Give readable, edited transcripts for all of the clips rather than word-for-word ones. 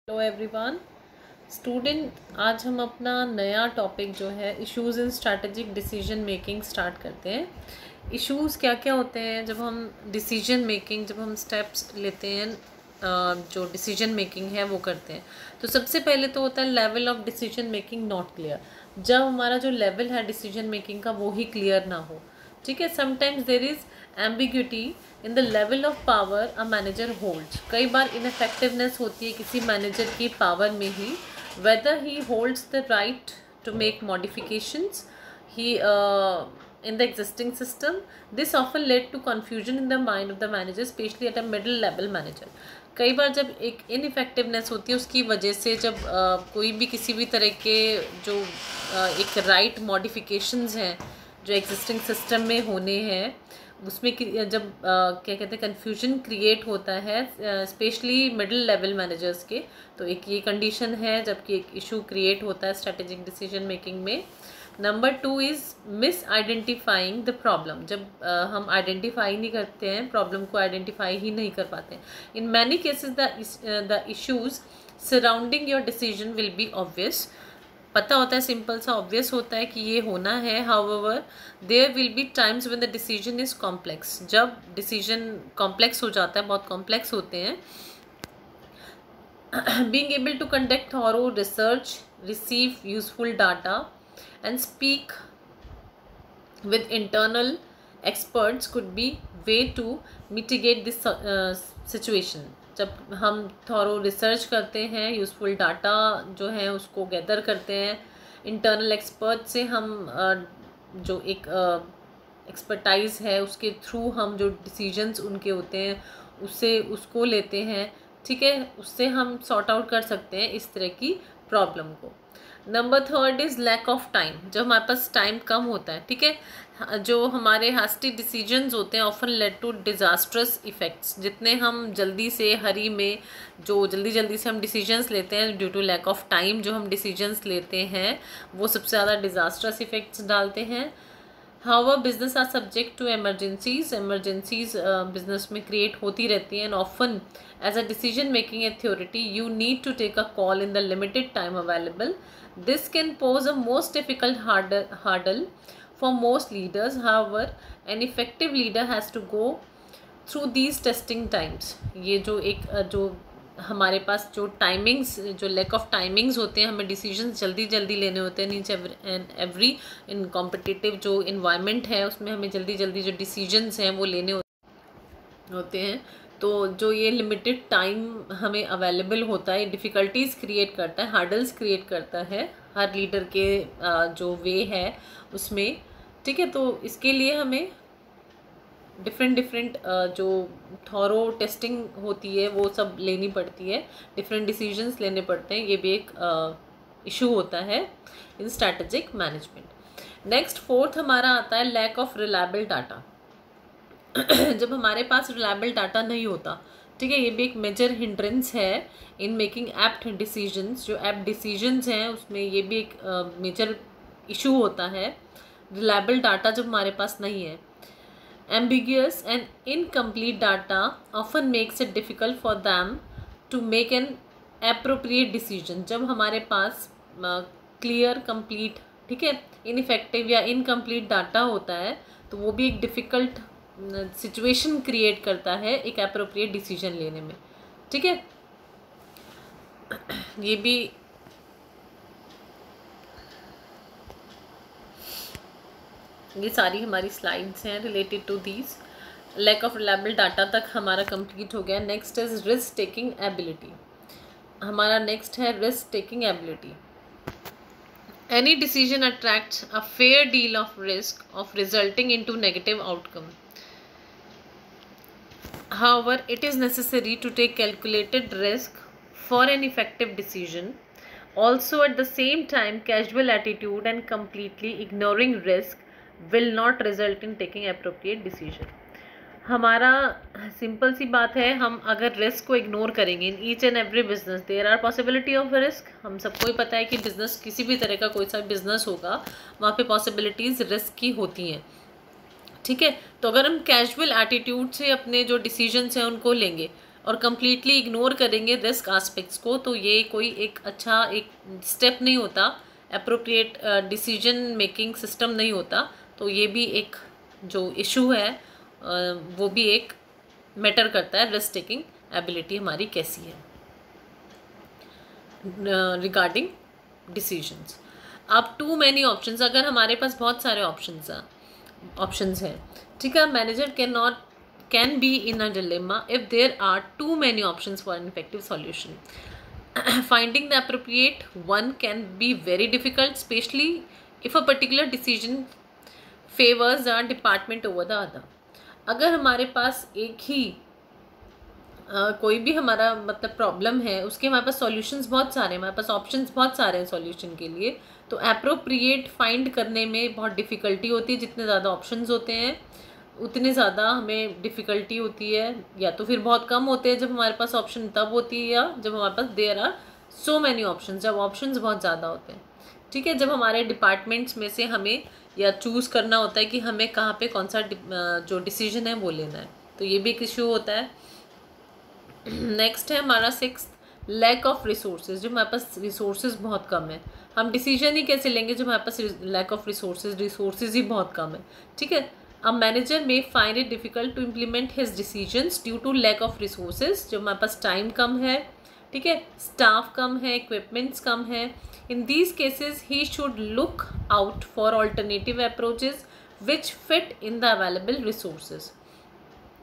Hello everyone student, आज हम अपना नया टॉपिक जो है इश्यूज़ इन स्ट्रैटेजिक डिसीजन मेकिंग स्टार्ट करते हैं। इश्यूज़ क्या क्या होते हैं जब हम डिसीजन मेकिंग, जब हम स्टेप्स लेते हैं, जो डिसीजन मेकिंग है वो करते हैं। तो सबसे पहले तो होता है level of decision making not clear. जब हमारा जो लेवल है डिसीजन मेकिंग का वो ही क्लियर ना हो, ठीक है। Sometimes there is ambiguity in the level of power a manager holds. कई बार इनफेक्टिवनेस होती है किसी मैनेजर की पावर में ही, whether he holds the right to make modifications he in the existing system. This often led to confusion in the mind of the manager, especially at a middle level manager. कई बार जब एक ineffectiveness होती है उसकी वजह से, जब कोई भी किसी भी तरह के जो एक राइट मॉडिफिकेशंस हैं जो एग्जिस्टिंग सिस्टम में होने हैं, उसमें जब क्या कहते हैं कन्फ्यूजन क्रिएट होता है स्पेशली मिडिल लेवल मैनेजर्स के, तो एक ये कंडीशन है जबकि एक इशू क्रिएट होता है स्ट्रेटेजिक डिसीजन मेकिंग में। Number 2 is miss identifying the problem. जब हम आइडेंटिफाई नहीं करते हैं, प्रॉब्लम को आइडेंटिफाई ही नहीं कर पाते हैं। In many cases the issues surrounding your decision will be obvious. पता होता है, सिंपल सा ऑब्वियस होता है कि ये होना है। However there will be times when the decision is complex. जब डिसीजन कॉम्प्लेक्स हो जाता है, बहुत कॉम्प्लेक्स होते हैं, being able to conduct thorough research, receive useful data and speak with internal experts could be way to mitigate this situation. जब हम thorough research करते हैं, यूज़फुल डाटा जो है उसको गैदर करते हैं, इंटरनल एक्सपर्ट से हम जो एक एक्सपर्टाइज है उसके थ्रू हम जो डिसीजंस उनके होते हैं उससे उसको लेते हैं, ठीक है। उससे हम सॉर्ट आउट कर सकते हैं इस तरह की प्रॉब्लम को। Number 3 is lack of time. जब हमारे पास टाइम कम होता है, ठीक है, जो हमारे हास्टी डिसीजंस होते हैं often led to disastrous effects. जितने हम जल्दी से हरी में जो जल्दी से हम डिसीजंस लेते हैं, due to lack of time जो हम डिसीजंस लेते हैं वो सबसे ज़्यादा डिज़ास्ट्रस इफ़ेक्ट्स डालते हैं। However, business are subject to emergencies. Emergencies business में create होती रहती हैं, and often as a decision making authority you need to take a call in the limited time available. This can pose a most difficult hurdle for most leaders. However, an effective leader has to go through these testing times. ये जो एक जो हमारे पास जो timings, जो lack off timings होते हैं, हमें डिसीजंस जल्दी लेने होते हैं। नीचे एवरी इन कॉम्पिटिटिव जो इन्वायरमेंट है उसमें हमें जल्दी जो डिसीजंस हैं वो लेने होते हैं। तो जो ये लिमिटेड टाइम हमें अवेलेबल होता है, डिफ़िकल्टीज़ क्रिएट करता है, हार्डल्स क्रिएट करता है हर लीडर के जो वे है उसमें, ठीक है। तो इसके लिए हमें डिफरेंट जो थॉरो टेस्टिंग होती है वो सब लेनी पड़ती है, डिफरेंट डिसीजंस लेने पड़ते हैं। ये भी एक इशू होता है इन स्ट्रैटेजिक मैनेजमेंट। नेक्स्ट 4th हमारा आता है लैक ऑफ रिलायबल डाटा। जब हमारे पास रिलायबल डाटा नहीं होता, ठीक है, ये भी एक मेजर हिंड्रेंस है इन मेकिंग एप्ट डिसीजंस। जो एप्ट डिसीजंस हैं उसमें ये भी एक मेजर इशू होता है। रिलायबल डाटा जब हमारे पास नहीं है, ambiguous and incomplete data often makes it difficult for them to make an appropriate decision. जब हमारे पास क्लियर, कंप्लीट, ठीक है, इनफेक्टिव या इनकम्प्लीट डाटा होता है तो वो भी एक डिफ़िकल्ट सिचुएशन क्रिएट करता है एक एप्रोप्रिएट डिसीजन लेने में, ठीक है। ये भी ये सारी हमारी स्लाइड्स हैं related to these. Lack of reliable data तक हमारा कंप्लीट हो गया। Next is risk taking ability. हमारा नेक्स्ट है risk taking ability. Any decision attracts a fair deal of risk of resulting into negative outcome. However it is necessary to take calculated risk for an effective decision. Also at the same time, casual attitude and completely ignoring risk will not result in taking appropriate decision. हमारा simple सी बात है, हम अगर risk को ignore करेंगे in each and every business there are possibility of risk. हम सबको ही पता है कि बिजनेस, किसी भी तरह का कोई सा बिजनेस होगा वहाँ पे पॉसिबिलिटीज़ रिस्क की होती हैं, ठीक है। तो अगर हम कैजुअल एटीट्यूड से अपने जो डिसीजंस हैं उनको लेंगे और कम्प्लीटली इग्नोर करेंगे रिस्क एस्पेक्ट्स को, तो ये कोई एक अच्छा एक स्टेप नहीं होता, अप्रोप्रिएट डिसीजन मेकिंग सिस्टम नहीं होता। तो ये भी एक जो इशू है वो भी एक मैटर करता है, रिस्क टेकिंग एबिलिटी हमारी कैसी है रिगार्डिंग डिसीजंस। अब टू मैनी ऑप्शंस, अगर हमारे पास बहुत सारे ऑप्शंस हैं, ठीक है, manager can be in a dilemma if there are too many options for an effective solution. Finding the appropriate one can be very difficult, especially if a particular decision favors a department over the other. अगर हमारे पास एक ही कोई भी हमारा मतलब problem है, उसके हमारे पास सॉल्यूशंस बहुत सारे हैं, हमारे पास ऑप्शंस बहुत सारे हैं सॉल्यूशन के लिए, तो अप्रोप्रिएट फाइंड करने में बहुत डिफ़िकल्टी होती है। जितने ज़्यादा ऑप्शंस होते हैं उतनी ज़्यादा हमें डिफ़िकल्टी होती है, या तो फिर बहुत कम होते हैं जब हमारे पास ऑप्शन तब होती है, या जब हमारे पास there are so many options, जब ऑप्शंस बहुत ज़्यादा होते हैं। ठीक है, जब हमारे डिपार्टमेंट्स में से हमें या चूज़ करना होता है कि हमें कहाँ पे कौन सा जो डिसीजन है वो लेना है, तो ये भी एक इशू होता है। नेक्स्ट है हमारा 6th, लैक ऑफ रिसोर्सेज। जो हमारे पास रिसोर्सेज बहुत कम है, हम डिसीजन ही कैसे लेंगे जब हमारे पास लैक ऑफ रिसोर्सेज ही बहुत कम है। ठीक है, a manager may find it difficult to implement his decisions due to lack of resources. जब हमारे पास टाइम कम है, ठीक है, स्टाफ कम है, इक्विपमेंट्स कम है, in these cases he should look out for alternative approaches which fit in the available resources.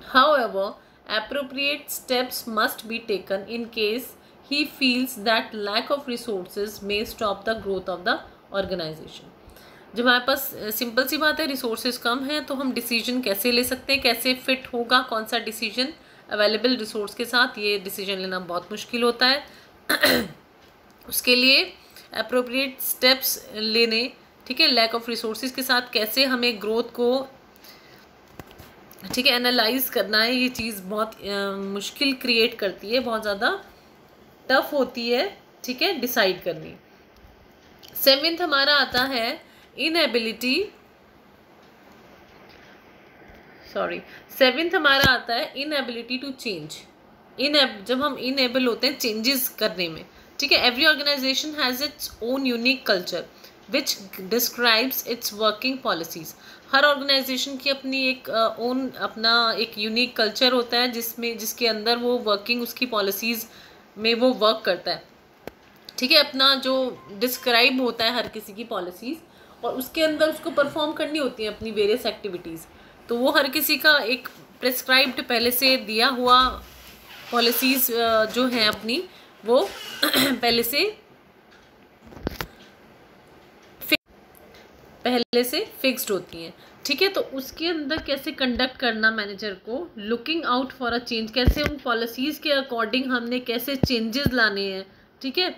However, appropriate steps must be taken in case he feels that lack of resources may stop the growth of the organization. जब हमारे पास simple सी बात है, resources कम है, तो हम decision कैसे ले सकते हैं, कैसे फिट होगा कौन सा डिसीजन अवेलेबल रिसोर्स के साथ, ये डिसीजन लेना बहुत मुश्किल होता है। उसके लिए अप्रोप्रिएट स्टेप्स लेने, ठीक है, लैक ऑफ रिसोर्सेज के साथ कैसे हमें ग्रोथ को, ठीक है, एनालाइज करना है, ये चीज़ बहुत मुश्किल क्रिएट करती है, बहुत ज़्यादा टफ होती है, ठीक है, डिसाइड करनी। 7th हमारा आता है इनएबिलिटी, 7th हमारा आता है इनएबिलिटी टू चेंज। जब हम इनएबल होते हैं चेंजेस करने में, ठीक है, every organisation has its own unique culture which describes its working policies. हर ऑर्गेनाइजेशन की अपनी एक अपना एक यूनिक कल्चर होता है जिसके अंदर वो वर्किंग उसकी पॉलिसीज़ में वो वर्क करता है। ठीक है, अपना जो डिस्क्राइब होता है हर किसी की पॉलिसीज़, और उसके अंदर उसको परफॉर्म करनी होती है अपनी वेरियस एक्टिविटीज़। तो वो हर किसी का एक प्रिस्क्राइब्ड पहले से दिया हुआ पॉलिसीज़ जो हैं अपनी, वो पहले से फिक्स्ड होती हैं। ठीक है, तो उसके अंदर कैसे कंडक्ट करना मैनेजर को, looking out for a change, कैसे उन पॉलिसीज़ के अकॉर्डिंग हमने कैसे चेंजेस लाने हैं। ठीक है,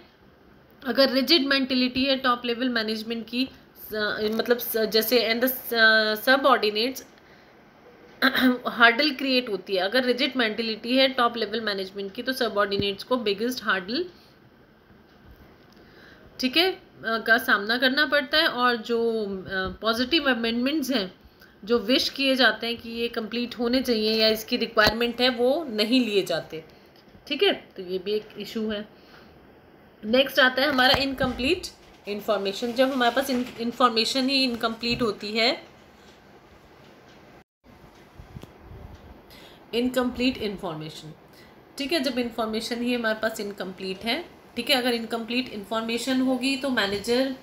अगर रिजिड मेंटेलिटी है टॉप लेवल मैनेजमेंट की, मतलब जैसे and the subordinates hurdle create होती है। अगर रिजिड मेंटेलिटी है टॉप लेवल मैनेजमेंट की, तो सबऑर्डिनेट्स को बिगेस्ट हार्डल, ठीक है, का सामना करना पड़ता है। और जो पॉजिटिव अमेंडमेंट्स हैं जो विश किए जाते हैं कि ये कंप्लीट होने चाहिए या इसकी रिक्वायरमेंट है, वो नहीं लिए जाते। ठीक है, तो ये भी एक इशू है। नेक्स्ट आता है हमारा इनकम्प्लीट इंफॉर्मेशन। जब हमारे पास इंफॉर्मेशन ही इनकम्प्लीट होती है, इनकम्प्लीट इंफॉर्मेशन, ठीक है, जब इंफॉर्मेशन ही हमारे पास इनकम्प्लीट है, ठीक है, अगर इनकम्प्लीट इंफॉर्मेशन होगी तो manager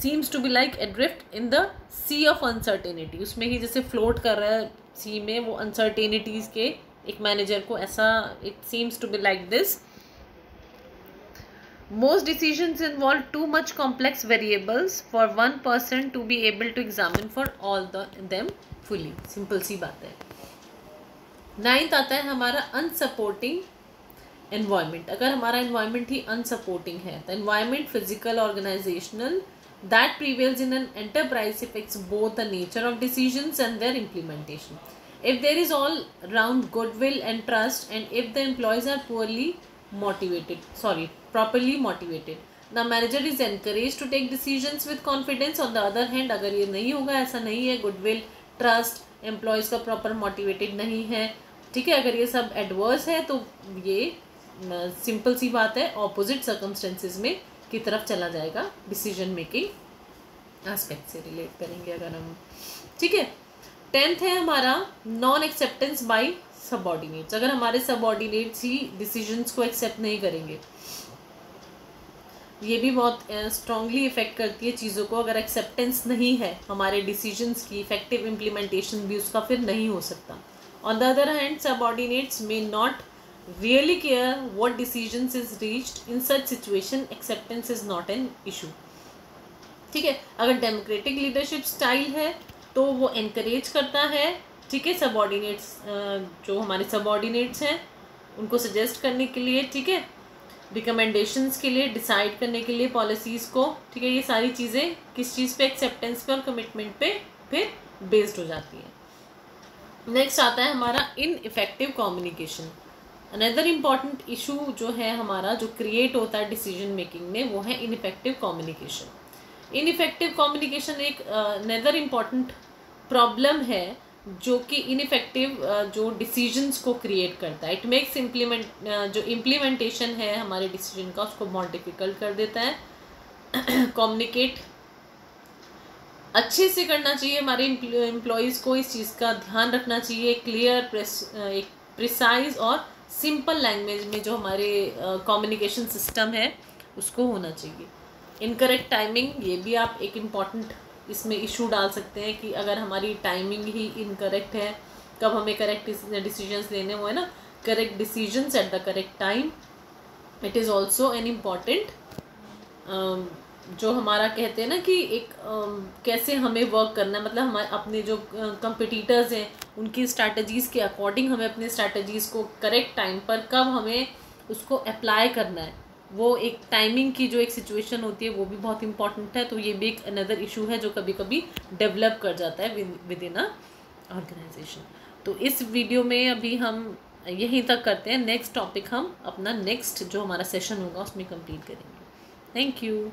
seems to be like adrift in the sea of uncertainty. उसमें ही जैसे फ्लोट कर रहा है सी में, वो अनसर्टेनिटीज़ के एक मैनेजर को ऐसा it seems to be like this. Most decisions involve too much complex variables for one person to be able to examine for all them fully. Simple सी बात है। 9th आता है हमारा unsupporting environment। अगर हमारा environment ही unsupporting है, the environment physical organizational that prevails in an enterprise affects both the nature of decisions and their implementation. If there is all round goodwill and trust, and if the employees are properly motivated, the manager is encouraged to take decisions with confidence. On the other hand, अगर ये नहीं होगा, ऐसा नहीं है, goodwill, trust, employees का proper motivated नहीं है, ठीक है, अगर ये सब एडवर्स है तो ये सिंपल सी बात है, ऑपोजिट सर्कमस्टेंसेज में की तरफ चला जाएगा, डिसीजन मेकिंग एस्पेक्ट से रिलेट करेंगे अगर हम। ठीक है, 10th है हमारा नॉन एक्सेप्टेंस बाय सबऑर्डिनेट्स। अगर हमारे सबऑर्डिनेट्स ही डिसीजंस को एक्सेप्ट नहीं करेंगे, ये भी बहुत स्ट्रांगली इफेक्ट करती है चीज़ों को। अगर एक्सेप्टेंस नहीं है हमारे डिसीजंस की, इफेक्टिव इम्प्लीमेंटेशन भी उसका फिर नहीं हो सकता। On the other hand subordinates may not really care what decisions is reached, in such situation acceptance is not an issue. ठीक है, अगर डेमोक्रेटिक लीडरशिप स्टाइल है तो वो एनकरेज करता है, ठीक है, सबऑर्डिनेट्स जो हमारे सबऑर्डिनेट्स हैं उनको सजेस्ट करने के लिए, ठीक है, रिकमेंडेशंस के लिए, डिसाइड करने के लिए पॉलिसीज़ को, ठीक है, ये सारी चीज़ें किस चीज़ पे, एक्सेप्टेंस पे और कमिटमेंट पे फिर बेस्ड हो जाती है। नेक्स्ट आता है हमारा ineffective communication. Another important issue जो है हमारा, जो क्रिएट होता है डिसीजन मेकिंग में, वो है इनइफेक्टिव कम्युनिकेशन। इनइफेक्टिव कम्युनिकेशन एक अनदर इम्पॉर्टेंट प्रॉब्लम है जो कि इनइफेक्टिव जो डिसीजंस को क्रिएट करता है। इट मेक्स जो इम्प्लीमेंटेशन है हमारे डिसीजन का उसको बहुत डिफ़िकल्ट कर देता है। कम्युनिकेट अच्छे से करना चाहिए, हमारे एम्प्लॉयज़ को इस चीज़ का ध्यान रखना चाहिए। क्लियर, एक प्रिसाइज और सिंपल लैंग्वेज में जो हमारे कम्युनिकेशन सिस्टम है उसको होना चाहिए। इनकरेक्ट टाइमिंग, ये भी आप एक इम्पॉर्टेंट इसमें इशू डाल सकते हैं कि अगर हमारी टाइमिंग ही इनकरेक्ट है, कब हमें करेक्ट डिसीजंस लेने हुए ना, correct decisions at the correct time, it is also an important. जो हमारा कहते हैं ना कि एक कैसे हमें वर्क करना है, मतलब हमारे अपने जो कंपिटिटर्स हैं उनकी स्ट्रैटेजीज़ के अकॉर्डिंग हमें अपने स्ट्रैटेजीज़ को करेक्ट टाइम पर कब हमें उसको अप्लाई करना है, वो एक टाइमिंग की जो एक सिचुएशन होती है वो भी बहुत इंपॉर्टेंट है। तो ये भी एक अनदर इशू है जो कभी कभी डेवलप कर जाता है विद इन अ ऑर्गेनाइजेशन। तो इस वीडियो में अभी हम यहीं तक करते हैं। नेक्स्ट टॉपिक हम अपना नेक्स्ट जो हमारा सेशन होगा उसमें कंप्लीट करेंगे। Thank you.